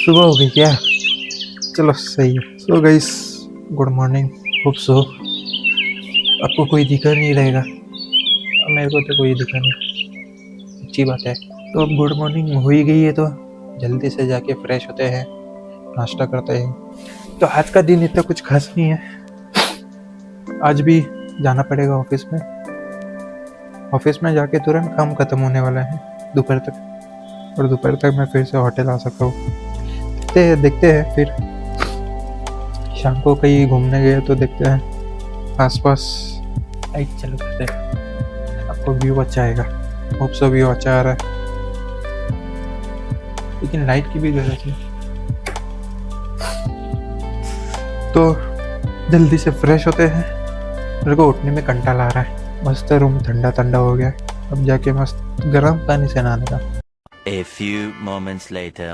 सुबह हो गई क्या? चलो सही है। So guys, good morning. Hope so आपको कोई दिखा नहीं रहेगा। मेरे को तो कोई दिखा नहीं, अच्छी बात है। तो अब गुड मॉर्निंग हो ही गई है तो जल्दी से जाके फ्रेश होते हैं, नाश्ता करते हैं। तो आज का दिन इतना कुछ खास नहीं है। आज भी जाना पड़ेगा ऑफिस में। ऑफिस में जाके तुरंत काम खत्म होने वाला है दोपहर तक, और दोपहर तक मैं फिर से होटल आ सकता हूँ। देखते हैं फिर शाम को कहीं घूमने गए तो देखते हैं आसपास। लाइट चलो करते हैं, आपको व्यू अच्छा आएगा। होप सो व्यू अच्छा आ रहा है, लेकिन लाइट की भी जरूरत है। तो जल्दी से फ्रेश होते हैं। मेरे को उठने में कंटाल आ रहा है। मस्त रूम ठंडा ठंडा हो गया, अब जाके मस्त गर्म पानी से नहाने का। A few moments later.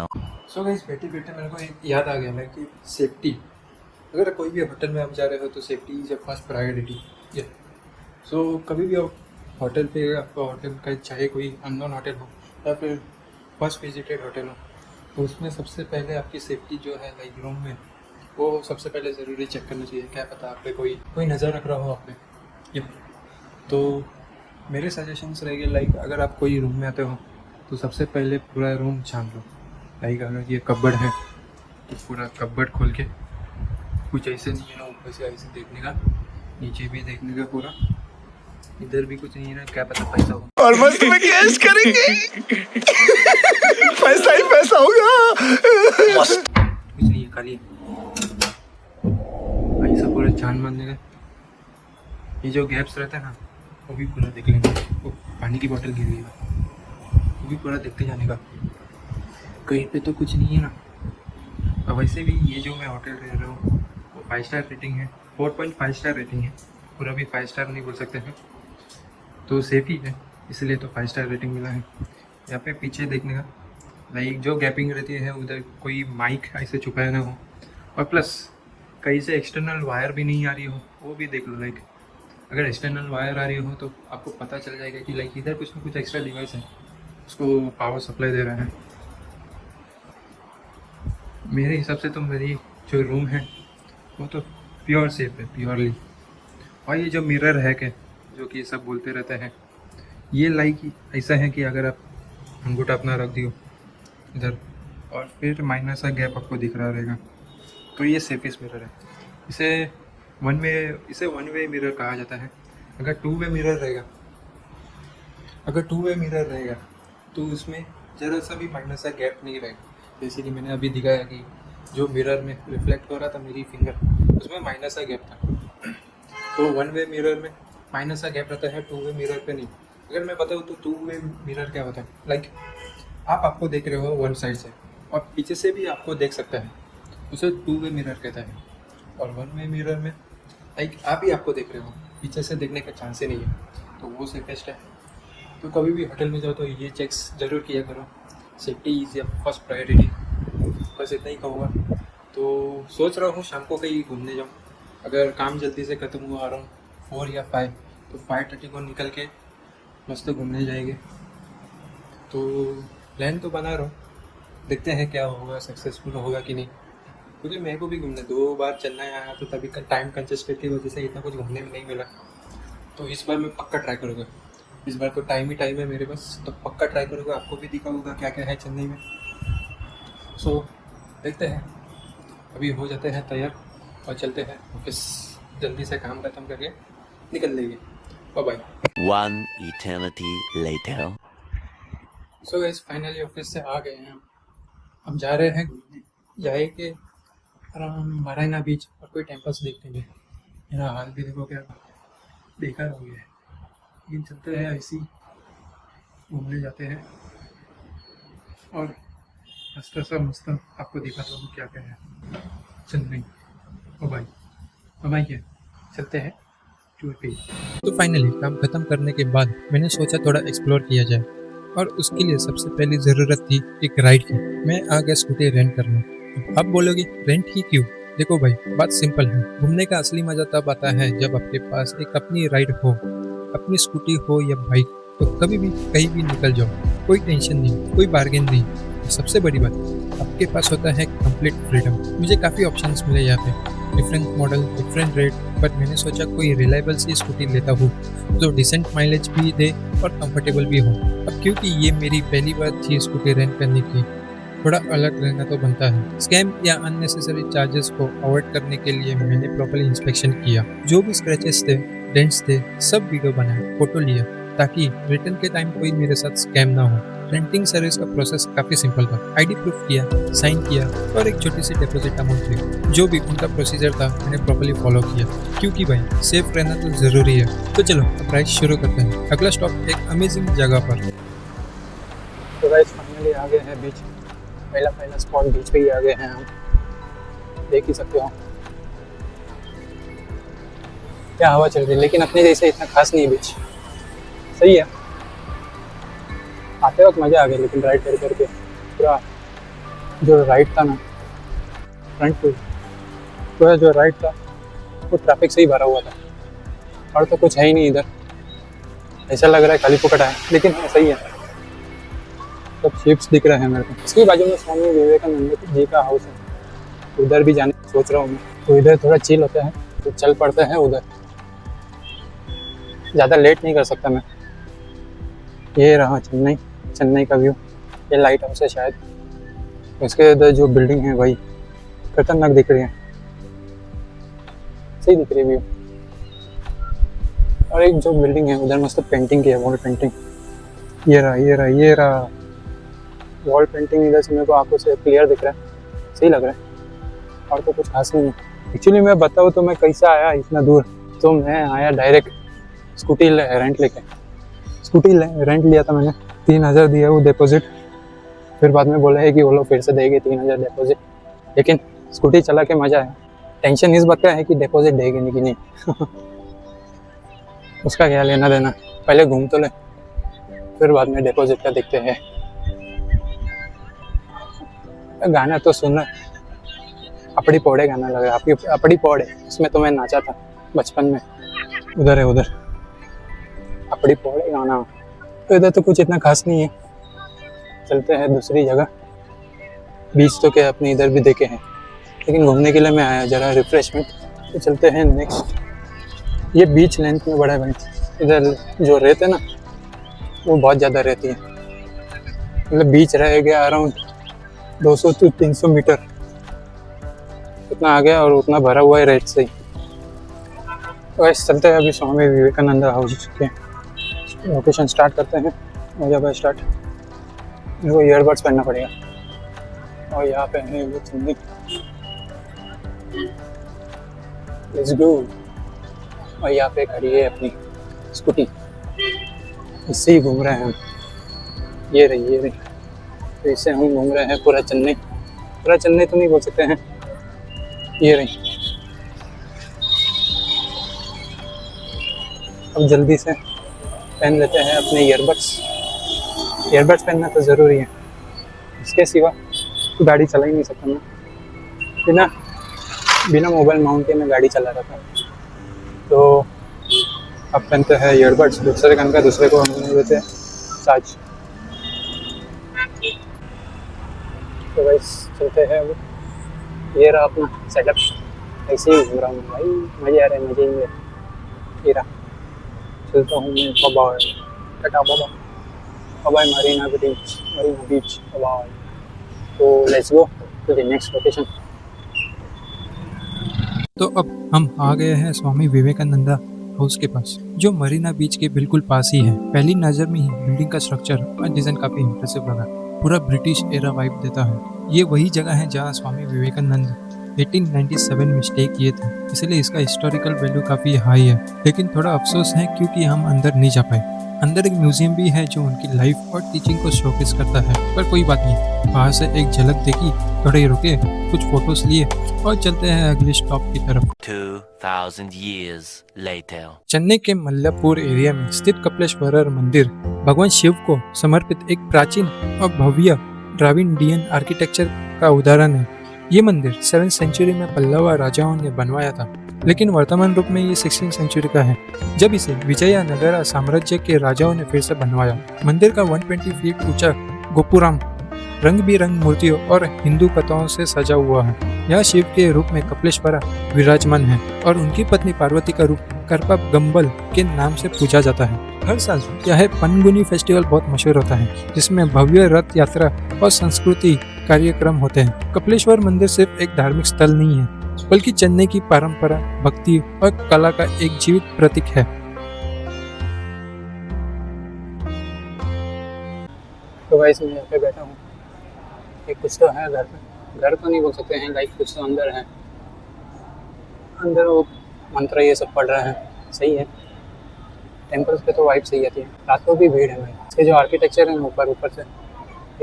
So guys, बैठे बैठे मेरे को एक याद आ गया ना कि सेफ्टी, अगर कोई भी होटल में आप जा रहे हो तो सेफ्टी इज फर्स्ट प्रायोरिटी। सो कभी भी आप होटल पे, आपका होटल का चाहे कोई अननोन होटल हो या फिर फर्स्ट विजिटेड होटल हो, तो उसमें सबसे पहले आपकी सेफ्टी जो है लाइक रूम में, वो सबसे पहले ज़रूरी चेक करना चाहिए। क्या पता आप पे कोई नज़र रख रहा हो आप पे। तो मेरे सजेशंस रहेंगे लाइक, अगर आप कोई रूम में आते हो तो सबसे पहले पूरा रूम छान लो। लाइक अगर ये कबर्ड है तो पूरा कबर्ड खोल के, कुछ ऐसे नहीं है ना ऊपर से ऐसे देखने का, नीचे भी देखने का पूरा, इधर भी कुछ नहीं है ना, क्या पता पैसा हो और मस्त में कैश करेंगे। पैसा ही पैसा होगा। कुछ नहीं है, खाली ऐसा पूरा छान मारने का। ये जो गैप्स रहता है ना वो भी पूरा देख लेंगे। वो पानी की बोतल गिर गई, वो भी पूरा देखते जाने का, कहीं पे तो कुछ नहीं है ना। और वैसे भी ये जो मैं होटल रह रहा हूँ वो 5 स्टार रेटिंग है, 4.5 स्टार रेटिंग है, पूरा भी 5 स्टार नहीं बोल सकते हैं, तो सेफ ही है, इसलिए तो 5 स्टार रेटिंग मिला है। यहाँ पे पीछे देखने का लाइक जो गैपिंग रहती है उधर कोई माइक ऐसे छुपाया ना हो, और प्लस कहीं से एक्सटर्नल वायर भी नहीं आ रही हो, वो भी देख लो। लाइक अगर एक्सटर्नल वायर आ रही हो तो आपको पता चल जाएगा कि लाइक इधर कुछ ना कुछ एक्स्ट्रा डिवाइस है, उसको पावर सप्लाई दे रहा है। मेरे हिसाब से तो मेरी जो रूम है वो तो प्योर सेफ है, प्योरली। और ये जो मिरर है के जो कि सब बोलते रहते हैं, ये लाइक ऐसा है कि अगर आप अंगूठा अपना रख दियो इधर और फिर माइनर सा गैप आपको दिख रहा रहेगा, तो ये सेफेस्ट मिरर है। इसे वन वे मिरर कहा जाता है। अगर टू वे मिरर रहेगा तो उसमें ज़रा सा भी माइनर सा गैप नहीं रहेगा। जैसे कि मैंने अभी दिखाया कि जो मिरर में रिफ्लेक्ट हो रहा था मेरी फिंगर, उसमें माइनर सा गैप था। तो वन वे मिरर में माइनर सा गैप रहता है, टू वे मिरर पे नहीं। अगर मैं बताऊँ तो टू वे मिरर क्या होता है, लाइक आपको देख रहे हो वन साइड से और पीछे से भी आपको देख सकता है, उसे टू वे मिरर कहता है। और वन वे मिरर में लाइक आप ही आपको देख रहे हो, पीछे से देखने का चांस ही नहीं है, तो वो सेफेस्ट है। तो कभी भी होटल में जाओ तो ये चेक्स ज़रूर किया करो। Safety is your first priority. बस इतना ही कहूँगा। तो सोच रहा हूँ शाम को कहीं घूमने जाऊँ, अगर काम जल्दी से ख़त्म हुआ अराउंड 4 या 5, तो 5:30 को निकल के मस्त घूमने जाएंगे। तो प्लान तो बना रहा हूँ, देखते हैं क्या होगा, सक्सेसफुल होगा कि नहीं, क्योंकि मेरे को भी घूमने 2 बार चेन्नई आया तो तभी का टाइम कंजेस्टेड की वजह से इतना कुछ घूमने में नहीं मिला। तो इस बार मैं पक्का ट्राई करूँगा। इस बार तो टाइम है मेरे पास, तो पक्का ट्राई करूँगा, आपको भी दिखाऊँगा क्या क्या है चेन्नई में। सो देखते हैं, अभी हो जाते हैं तैयार और चलते हैं ऑफिस, जल्दी से काम खत्म करके निकल लेंगे। Bye bye. One eternity later. So guys, finally office से आ गए हैं। हम जा रहे हैं घूमने, जाएंगे अराउंड मराइना बीच और कोई टेम्पल्स देख लेंगे। मेरा हाल भी देखो क्या बेकार हो गया है, लेकिन चलते हैं ऐसे ही घूमने जाते हैं और मस्त आपको दिखाता हूँ क्या क्या है चेन्नई। ओ भाई क्या चलते हैं टूर पे। तो फाइनली काम खत्म करने के बाद मैंने सोचा थोड़ा एक्सप्लोर किया जाए, और उसके लिए सबसे पहली ज़रूरत थी एक राइड की। मैं आ गया स्कूटी रेंट करने। अब बोलोगे रेंट ही क्यों? देखो भाई, बात सिंपल है। घूमने का असली मजा तब आता है जब आपके पास एक अपनी राइड हो, अपनी स्कूटी हो या बाइक, तो कभी भी कहीं भी निकल जाओ, कोई टेंशन नहीं, कोई बार्गेन नहीं। सबसे बड़ी बात, आपके पास होता है कंप्लीट फ्रीडम। मुझे काफ़ी ऑप्शंस मिले यहाँ पे, different model, different rate, but मैंने सोचा कोई रिलायबल सी स्कूटी लेता हूँ जो डिसेंट माइलेज भी दे और कंफर्टेबल भी हो। अब क्योंकि ये मेरी पहली बार थी स्कूटी रेंट करने की, थोड़ा अलग रहना तो बनता है। स्कैम या अननेसेसरी चार्जेस को अवॉइड करने के लिए मैंने प्रॉपर्ली इंस्पेक्शन किया। जो भी स्क्रैचेस थे, डेंट्स थे, सब वीडियो बनाया, फोटो लिया, ताकि रिटर्न के टाइम कोई मेरे साथ स्कैम ना हो। रेंटिंग सर्विस का प्रोसेस काफ़ी सिंपल था। आईडी प्रूफ किया, साइन किया और एक छोटी सी डिपॉजिट अमाउंट ली। जो भी उनका प्रोसीजर था मैंने प्रॉपर्ली फॉलो किया, क्योंकि भाई सेफ रहना तो ज़रूरी है। तो चलो अब राइड शुरू करते हैं। अगला स्टॉप एक अमेजिंग जगह पर। तो गाइस फाइनली आ गए हैं बीच। पहला स्पॉट बीच पे ही आ गए हैं हम, देख ही सकते हो क्या हवा चल रही है, लेकिन अपने जैसे इतना खास नहीं है बीच। सही है, आते वक्त मज़ा आ गया, लेकिन राइड करके पूरा जो राइड था ना, फ्रंट पे पूरा जो राइड था वो ट्रैफिक से ही भरा हुआ था, और तो कुछ है ही नहीं इधर। ऐसा लग रहा है खाली फुकट है, लेकिन सही है, सब शिप्स दिख रहे हैं मेरे को। इसकी बाजू में स्वामी विवेकानंद जी का हाउस है, उधर भी जाने की सोच रहा हूँ मैं। तो इधर थोड़ा चिल होता है तो चल पड़ते हैं उधर, ज़्यादा लेट नहीं कर सकता मैं। ये रहा चेन्नई का व्यू, ये लाइट हाउस है शायद। उसके इधर जो बिल्डिंग है भाई खतरनाक दिख रही है, सही दिख रही है व्यू। और एक जो बिल्डिंग है उधर मस्त पेंटिंग की है, वॉल पेंटिंग। ये रहा वॉल पेंटिंग। इधर से मेरे को आंखों से क्लियर दिख रहा है, सही लग रहा है, और तो कुछ खास नहीं है। एक्चुअली मैं बताऊँ तो मैं कैसा आया इतना दूर, तो मैं आया डायरेक्ट स्कूटी रेंट लेके। स्कूटी रेंट लिया था मैंने, 3000 दिया वो डिपॉजिट। फिर बाद में बोला है कि वो लोग फिर से देंगे 3000 डिपॉजिट, लेकिन स्कूटी चला के मज़ा है। टेंशन इस बात का है कि डिपॉजिट देंगे कि नहीं उसका क्या लेना देना, पहले घूम तो ले, फिर बाद में डिपॉजिट का देखते हैं। गाना तो सुनना, अपड़ी पौड़े गाना लग रहा है, अपड़ी पौड़े, उसमें तो मैं नाचा था बचपन में। उधर अपड़ी पौड़े गाना। तो इधर तो कुछ इतना खास नहीं है, चलते हैं दूसरी जगह। बीच तो क्या अपने इधर भी देखे हैं, लेकिन घूमने के लिए मैं आया जरा रिफ्रेशमेंट। तो चलते हैं नेक्स्ट। ये बीच लेंथ में बड़ा है भाई, इधर जो रेत है ना वो बहुत ज़्यादा रहती है, मतलब बीच रह गया अराउंड 200 to 300 मीटर उतना आ गया, और उतना भरा हुआ है रेत से ही। तो ऐसे चलते हैं अभी स्वामी विवेकानंद हाउस के लोकेशन स्टार्ट करते हैं। हो जा भाई स्टार्ट। मेरे को ईयरबड्स पहनना पड़ेगा, और यहाँ पे है वो चंदी। Let's go. और यहाँ पे खड़ी है अपनी स्कूटी, इससे ही घूम रहे हैं हम। ये रही तो इससे हम घूम रहे हैं पूरा चेन्नई तो नहीं बोल सकते हैं। ये रही। अब जल्दी से पहन लेते हैं अपने ईयरबड्स पहनना तो ज़रूरी है, इसके सिवा तो गाड़ी चला ही नहीं सकता मैं। बिना मोबाइल माउंट के मैं गाड़ी चला रहा था। तो अब पहनते हैं ईयरबड्स, दूसरे कान का दूसरे को हम देते हैं चार्ज। तो गाइस चलते हैं अब। ये रहा अपना सेटअप, ऐसे ही घूम रहा हूँ भाई, मज़े आ रहे हैं, मज़े ही है। ये रहा, चलता हूँ मैं tata bye Marina beach bye. तो let's go to the next location. तो अब हम आ गए हैं स्वामी विवेकानंदा हाउस के पास, जो मरीना बीच के बिल्कुल पास ही है। पहली नज़र में ही बिल्डिंग का स्ट्रक्चर और डिज़ाइन काफ़ी इंप्रेसिव लगा, पूरा ब्रिटिश एरा वाइब देता है। ये वही जगह है जहाँ स्वामी विवेकानंद 1897 में स्टे किए थे, इसलिए इसका हिस्टोरिकल वैल्यू काफ़ी हाई है। लेकिन थोड़ा अफसोस है क्योंकि हम अंदर नहीं जा पाए। अंदर एक म्यूजियम भी है जो उनकी लाइफ और टीचिंग को शोकेस करता है, पर कोई बात नहीं, बाहर से एक झलक देखी, थोड़े रुके, कुछ फोटोज लिए और चलते हैं अगले स्टॉप की तरफ। 2000 years later. चेन्नई के मल्लापुर एरिया में स्थित कपिलेश्वरर मंदिर भगवान शिव को समर्पित एक प्राचीन और भव्य द्राविडियन आर्किटेक्चर का उदाहरण है। ये मंदिर 7वीं सेंचुरी में पल्लव राजाओं ने बनवाया था, लेकिन वर्तमान रूप में ये 16वीं सेंचुरी का है, जब इसे विजयनगरा साम्राज्य के राजाओं ने फिर से बनवाया। मंदिर का 120 फीट ऊंचा गोपुरम रंग बिरंग मूर्तियों और हिंदू कथाओं से सजा हुआ है। यह शिव के रूप में कपिलेश्वरा विराजमान है और उनकी पत्नी पार्वती का रूप करपा गंबल के नाम से पूजा जाता है। हर साल यह पनगुनी फेस्टिवल बहुत मशहूर होता है, जिसमें भव्य रथ यात्रा और संस्कृति कार्यक्रम होते हैं। कपिलेश्वर मंदिर सिर्फ एक धार्मिक स्थल नहीं है, बल्कि चेन्नई की परंपरा, भक्ति और कला का एक जीवित प्रतीक है। तो गाइस मैं यहाँ पे बैठा हूँ, एक कुछ तो है घर पे, घर तो नहीं बोल सकते हैं, लाइक कुछ तो अंदर है, अंदर वो मंत्र ये सब पढ़ रहे हैं, सही है। टेम्पल्स पे तो वाइब सही आती है, रात को भी भीड़ है भाई। इसके जो आर्किटेक्चर है ऊपर से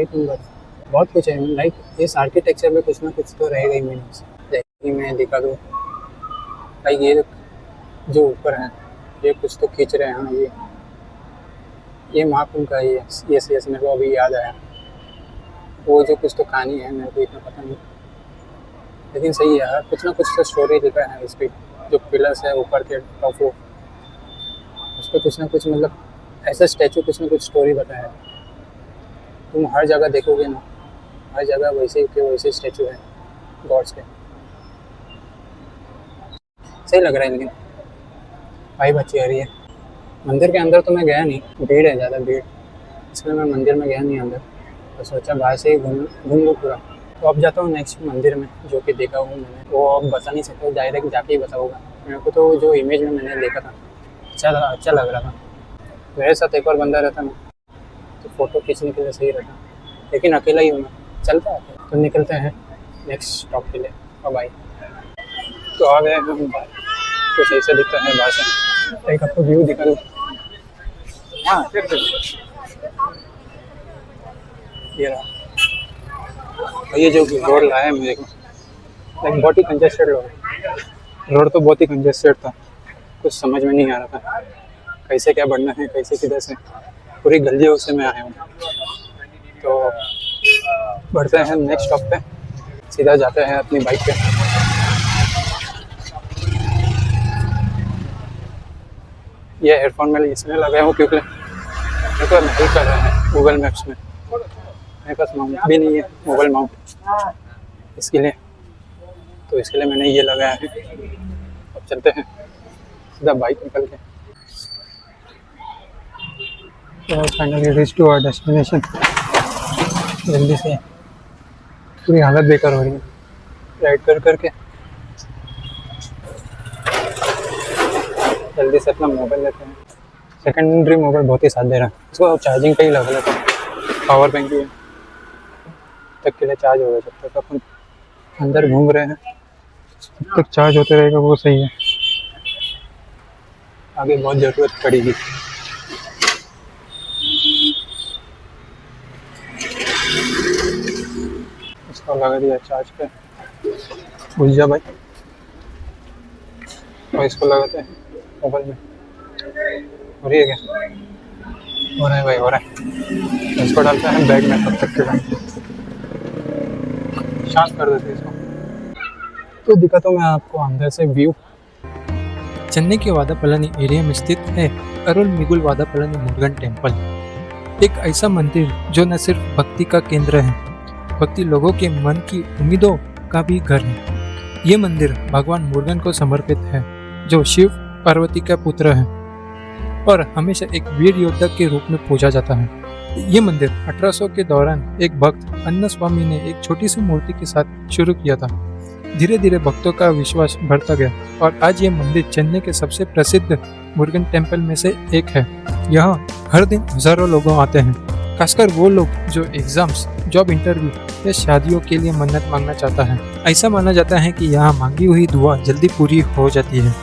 एक नंबर, बहुत कुछ है। लाइक इस आर्किटेक्चर में कुछ ना कुछ तो रहेगा ही मीनिंग्स। जैसे मैं दिखा दूँ, लाइक ये जो ऊपर है ये कुछ तो खींच रहे हैं, ये महाकुंभ का ही है। यस मेरे को अभी याद आया, वो जो कुछ तो कहानी है, मेरे को इतना पता नहीं, लेकिन सही है यार, कुछ ना कुछ तो स्टोरी लिखा है इस पर। जो पिलर्स है ऊपर के टॉप वो, उस पर कुछ ना कुछ मतलब ऐसा स्टैचू कुछ ना कुछ स्टोरी बताया है। तुम हर जगह देखोगे ना, हर जगह वैसे के वैसे स्टैचू है गॉड्स के, सही लग रहा है। लेकिन भाई बच्ची आ रही है। मंदिर के अंदर तो मैं गया नहीं, भीड़ है ज़्यादा भीड़, इसलिए मैं मंदिर में गया नहीं अंदर, तो सोचा बाहर से ही घूम लूँ पूरा। तो अब जाता हूँ नेक्स्ट मंदिर में, जो कि देखा हूँ मैंने, वो अब बता नहीं सकता, डायरेक्ट जाके ही बताऊँगा। मेरे को तो जो इमेज में मैंने देखा था अच्छा लग रहा था। मेरे साथ एक और बंदा रहता ना तो फ़ोटो खींचने के लिए सही रहता, लेकिन अकेला ही हूँ मैं, चलता है। तो निकलते हैं नेक्स्ट स्टॉप के लिए। अब भाई तो आ गए हम बाहर, कुछ ऐसा दिखता है बाहर से, एक आपको व्यू दिखा दूँ। हाँ ये रहा, ये जो रोड लाया है मेरे को, लाइक बहुत ही कंजेस्टेड रोड तो बहुत ही कंजेस्टेड था, कुछ समझ में नहीं आ रहा था कैसे क्या बढ़ना है, कैसे किधर से, पूरी गलियों से मैं आया हूँ। तो बढ़ते हैं नेक्स्ट स्टॉप पे, सीधा जाते हैं अपनी बाइक पे। ये हेडफोन में इसमें लगाया हूँ क्योंकि मेरे को हेल्प कर रहा है गूगल मैप्स में। मेरे पास माउंट भी नहीं है, मोबाइल माउंट, इसके लिए, तो इसके लिए मैंने ये लगाया है। अब चलते हैं सीधा बाइक निकल के। तो finally reach to our destination. जल्दी से, पूरी हालत बेकार हो रही है राइड करके। जल्दी से अपना मोबाइल लेते हैं। सेकेंडरी मोबाइल बहुत ही साथ दे रहा है, इसको चार्जिंग पे ही लगा लेता हूँ, पावर बैंक भी है, तक के लिए चार्ज हो गया। जब तक अपन अंदर घूम रहे हैं जब तक चार्ज होते रहेगा वो सही है, आगे बहुत ज़रूरत पड़ेगी। इसको लगा दिया चार्ज पे, बुझ जा भाई, और इसको लगाते हैं मोबाइल में। हो रही है क्या? हो रहा है भाई, हो रहा है। इसको डालते हैं बैग में, तब तक के लिए शांत कर देते हैं इसको। तो दिखाता हूँ मैं आपको अंदर से व्यू। चेन्नई के वादापलानी एरिया में स्थित है अरुलमिगुल वादापलानी मुरुगन टेम्पल, एक ऐसा मंदिर जो न सिर्फ भक्ति का केंद्र है, भक्ति लोगों के मन की उम्मीदों का भी घर है। ये मंदिर भगवान मुरुगन को समर्पित है, जो शिव पार्वती का पुत्र है और हमेशा एक वीर योद्धा के रूप में पूजा जाता है। ये मंदिर 1800 के दौरान एक भक्त अन्ना स्वामी ने एक छोटी सी मूर्ति के साथ शुरू किया था। धीरे धीरे भक्तों का विश्वास बढ़ता गया और आज ये मंदिर चेन्नई के सबसे प्रसिद्ध मुरुगन टेम्पल में से एक है। यहाँ हर दिन हजारों लोग आते हैं, खासकर वो लोग जो एग्जाम्स, जॉब इंटरव्यू या शादियों के लिए मन्नत मांगना चाहता है। ऐसा माना जाता है कि यहाँ मांगी हुई दुआ जल्दी पूरी हो जाती है।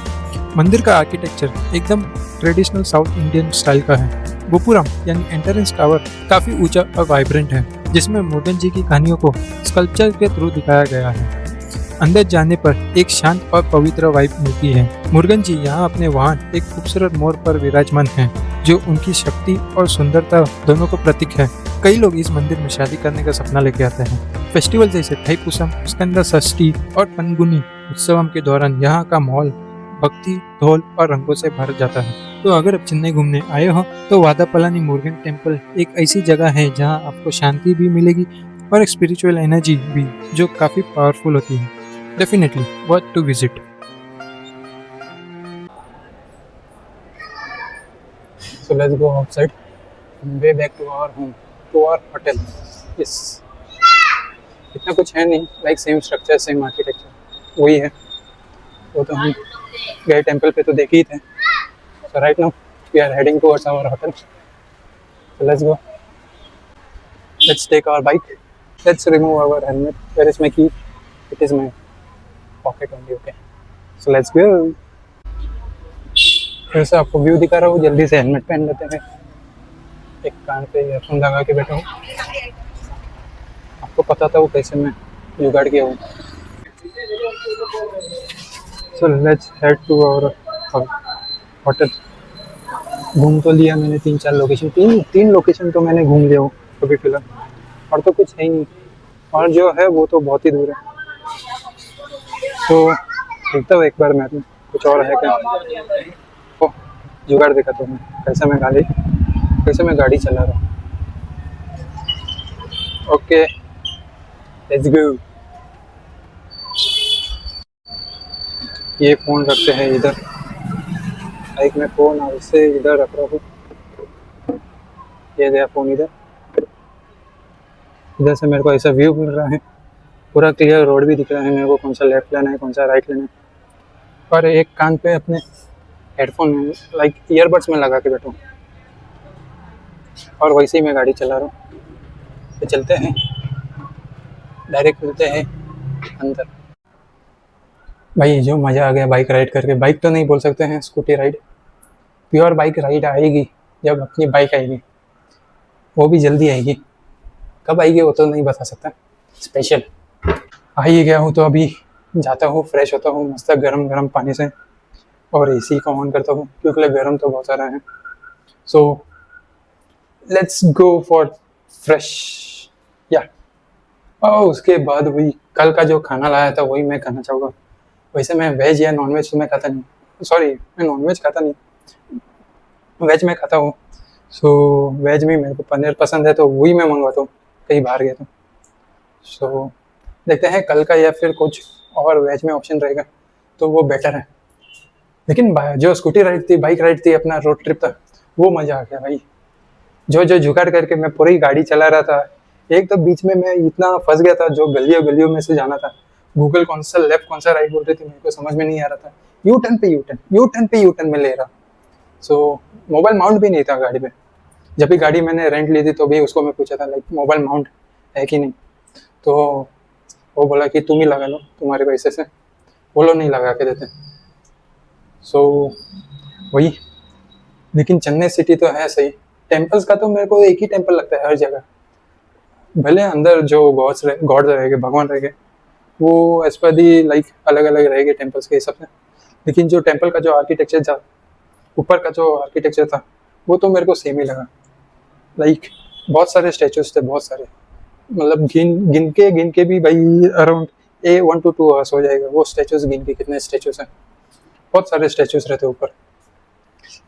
मंदिर का आर्किटेक्चर एकदम ट्रेडिशनल साउथ इंडियन स्टाइल का है। गोपुरम यानी एंट्रेंस टावर काफी ऊंचा और वाइब्रेंट है, जिसमें मुरुगन जी की कहानियों को स्कल्पचर के थ्रू दिखाया गया है। अंदर जाने पर एक शांत और पवित्र वाइब मिलती है। मुरुगन जी यहाँ अपने वाहन एक खूबसूरत मोर पर विराजमान हैं, जो उनकी शक्ति और सुंदरता दोनों को प्रतीक है। कई लोग इस मंदिर में शादी करने का सपना लेके आते हैं। फेस्टिवल जैसे थाईपुसम, स्कंद षष्ठी और पनगुनी उत्सवम के दौरान यहाँ का माहौल भक्ति, ढोल और रंगों से भर जाता है। तो अगर आप चेन्नई घूमने आए हो तो वादापलानी मुरुगन टेम्पल एक ऐसी जगह है जहाँ आपको शांति भी मिलेगी और एक स्पिरिचुअल एनर्जी भी जो काफ़ी पावरफुल होती है। Definitely worth to visit. So let's go outside and way back to our home, to our hotel. Yes. इतना कुछ है नहीं, like same structure same architecture वही है। वो तो हम गए टेंपल पे तो देखे ही थे। So right now we are heading towards our hotel. So let's go. Let's take our bike. Let's remove our helmet. Where is my key? It is my pocket only. Okay. So let's go. फिर से आपको view दिखा रहा हूँ, जल्दी से helmet पहन लेते हैं। एक कान पे ईयरफोन लगा के बैठा हूँ। आपको पता था वो कैसे मैं जुगाड़ किया हूँ। So let's head to our hotel. घूम तो लिया मैंने 3-4 लोकेशन, तीन लोकेशन तो मैंने घूम लिया हूँ अभी फिलहाल, और तो कुछ है ही नहीं। और जो है वो तो बहुत ही दूर है। तो देखता हूँ एक बार मैप में कुछ और है क्या। ओ, जुगाड़ देखा तो मैं कैसे मैं गाड़ी चला रहा हूँ। Okay let's go. ये फ़ोन रखते हैं इधर, लाइक मैं फ़ोन उससे इधर रख रहा हूँ। ये गया फ़ोन इधर से मेरे को ऐसा व्यू मिल रहा है, पूरा क्लियर रोड भी दिख रहा है मेरे को, कौन सा लेफ्ट लेना है कौन सा राइट लेना है। और एक कान पे अपने हेडफोन लाइक ईयरबड्स में लगा के बैठा हूँ और वैसे ही मैं गाड़ी चला रहा हूँ। तो चलते हैं, डायरेक्ट मिलते हैं अंदर। भाई जो मज़ा आ गया बाइक राइड करके, बाइक तो नहीं बोल सकते हैं, scooty ride, pure bike ride आएगी जब अपनी बाइक आएगी, वो भी जल्दी आएगी। कब आएगी वो तो नहीं बता सकता, स्पेशल आ ही गया हूँ। तो अभी जाता हूँ, फ्रेश होता हूँ मस्त गरम गरम पानी से, और एसी को ऑन करता हूँ क्योंकि गर्म तो बहुत सारा है। So let's go for fresh या। और उसके बाद वही कल का जो खाना लाया था वही मैं खाना चाहूँगा। वैसे मैं वेज या नॉन वेज तो मैं खाता नहीं, सॉरी मैं नॉन वेज खाता नहीं, वेज में खाता हूँ। सो वेज में मेरे को पनीर पसंद है तो वही मैं मंगवाता हूँ कहीं बाहर गया तो। सो देखते हैं कल का या फिर कुछ और वेज में ऑप्शन रहेगा तो वो बेटर है। लेकिन जो स्कूटी राइड थी, बाइक राइड थी, अपना रोड ट्रिप था, वो मज़ा आ गया भाई। जो जुगाड़ करके मैं पूरी गाड़ी चला रहा था। एक तो बीच में मैं इतना फंस गया था, जो गलियों में से जाना था, गूगल कौन सा लेफ्ट कौन सा राइट बोल रही थी मेरे को समझ में नहीं आ रहा था। यू टर्न में ले रहा। सो मोबाइल माउंट भी नहीं था गाड़ी पे। जब भी गाड़ी मैंने रेंट ली थी तो भी उसको मैं पूछा था लाइक मोबाइल माउंट है कि नहीं, तो वो बोला कि तुम ही लगा लो, तुम्हारे पैसे से, बोलो नहीं लगा के देते। सो वही। लेकिन चेन्नई सिटी तो है सही। टेम्पल्स का तो मेरे को एक ही टेम्पल लगता है हर जगह, भले अंदर जो गॉड रहेंगे, भगवान रहेंगे, वो एज पर दी लाइक अलग अलग रहेंगे टेम्पल्स के हिसाब से। लेकिन जो टेम्पल का जो आर्किटेक्चर था, ऊपर का जो आर्किटेक्चर था, वो तो मेरे को सेम ही लगा। लाइक बहुत सारे स्टैचूज थे, बहुत सारे, मतलब गिन के भी भाई अराउंड 1 to 2 आवर्स हो जाएगा वो स्टैचूज गिन के, कितने स्टैचूज हैं, बहुत सारे स्टैचूज रहते ऊपर।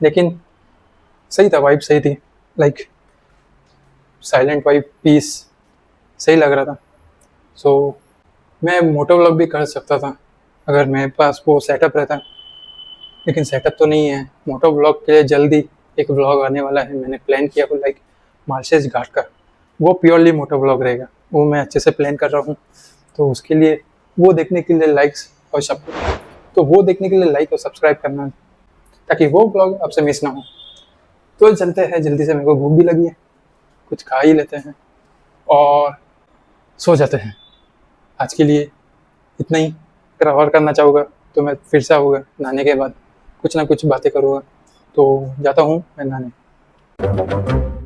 लेकिन सही था, वाइब सही थी, लाइक साइलेंट वाइब, पीस सही लग रहा था। सो मैं मोटो व्लॉग भी कर सकता था अगर मेरे पास वो सेटअप रहता, लेकिन सेटअप तो नहीं है। मोटो व्लॉग के लिए जल्दी एक व्लॉग आने वाला है, मैंने प्लान किया हुआ लाइक मार्शेस घाट का, वो प्योरली मोटो व्लॉग रहेगा, वो मैं अच्छे से प्लान कर रहा हूँ। तो उसके लिए वो देखने के लिए वो देखने के लिए लाइक और सब्सक्राइब करना, ताकि वो व्लॉग आपसे मिस ना हो। तो चलते हैं जल्दी से, मेरे को भूख भी लगी है, कुछ खा ही लेते हैं और सो जाते हैं। आज के लिए इतना ही। अगर और करना चाहूँगा तो मैं फिर से आऊँगा नहाने के बाद, कुछ ना कुछ बातें करूँगा। तो जाता हूँ मैं नहाने।